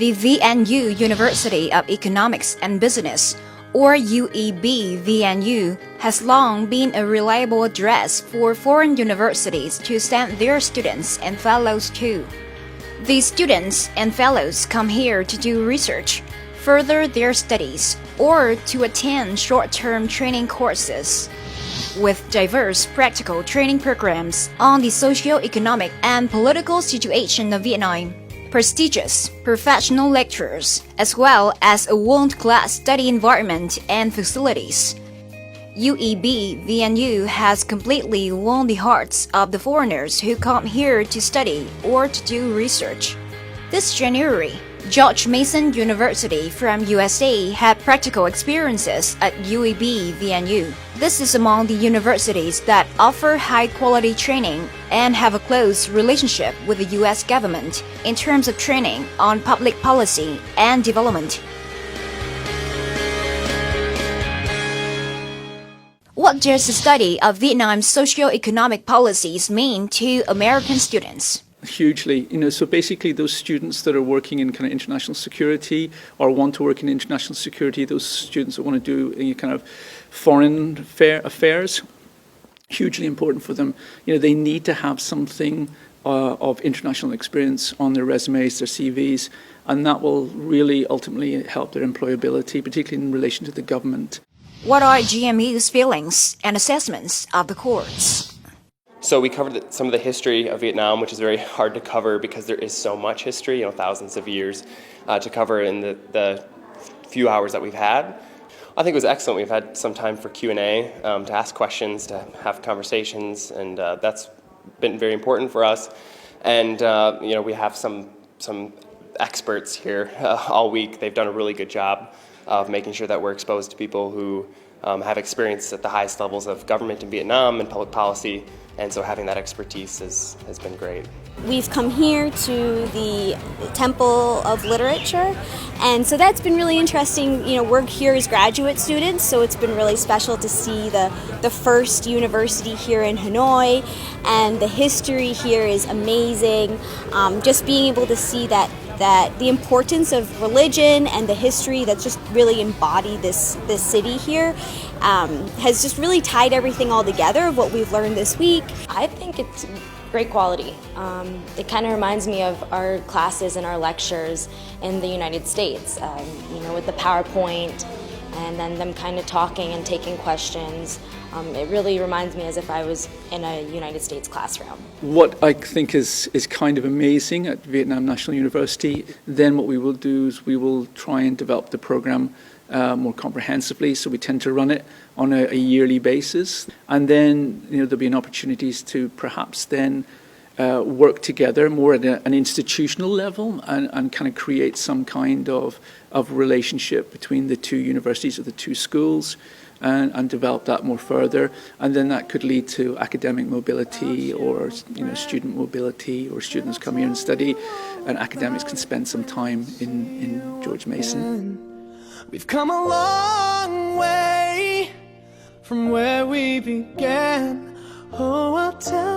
The VNU University of Economics and Business, or UEB-VNU, has long been a reliable address for foreign universities to send their students and fellows to. These students and fellows come here to do research, further their studies, or to attend short-term training courses. With diverse practical training programs on the socio-economic and political situation of Vietnam, prestigious professional lecturers, as well as a world-class study environment and facilities, UEB-VNU has completely won the hearts of the foreigners who come here to study or to do research. This January, George Mason University from USA had practical experiences at UEB-VNU. This is among the universities that offer high-quality training and have a close relationship with the US government in terms of training on public policy and development. What does the study of Vietnam's socio-economic policies mean to American students? Hugely, so basically those students that are working in kind of international security or want to work in international security, those students that want to do any kind of foreign affairs, hugely important for them. They need to have something of international experience on their resumes, their CVs, and that will really ultimately help their employability, particularly in relation to the government. What are GMU's feelings and assessments of the course? So we covered some of the history of Vietnam, which is very hard to cover because there is so much history, thousands of years to cover in the few hours that we've had. I think it was excellent. We've had some time for Q&A, to ask questions, to have conversations, and that's been very important for us. And we have some experts here all week. They've done a really good job of making sure that we're exposed to people who have experience at the highest levels of government in Vietnam and public policy, and so having that expertise has been great. We've come here to the Temple of Literature, and so that's been really interesting. We're here as graduate students, so it's been really special to see the first university here in Hanoi, and the history here is amazing. Just being able to see that the importance of religion and the history that's just really embodied this city here has just really tied everything all together of what we've learned this week. I think it's great quality. It kind of reminds me of our classes and our lectures in the United States, with the PowerPoint and then them kind of talking and taking questions. It really reminds me as if I was in a United States classroom. What I think is kind of amazing at Vietnam National University, then what we will do is we will try and develop the program more comprehensively, so we tend to run it on a yearly basis. And then there'll be an opportunities to perhaps then work together more at an institutional level and kind of create some kind of relationship between the two universities or the two schools and develop that more further. And then that could lead to academic mobility or student mobility, or students come here and study and academics can spend some time in George Mason. We've come a long way from where we began. Oh, I'll tell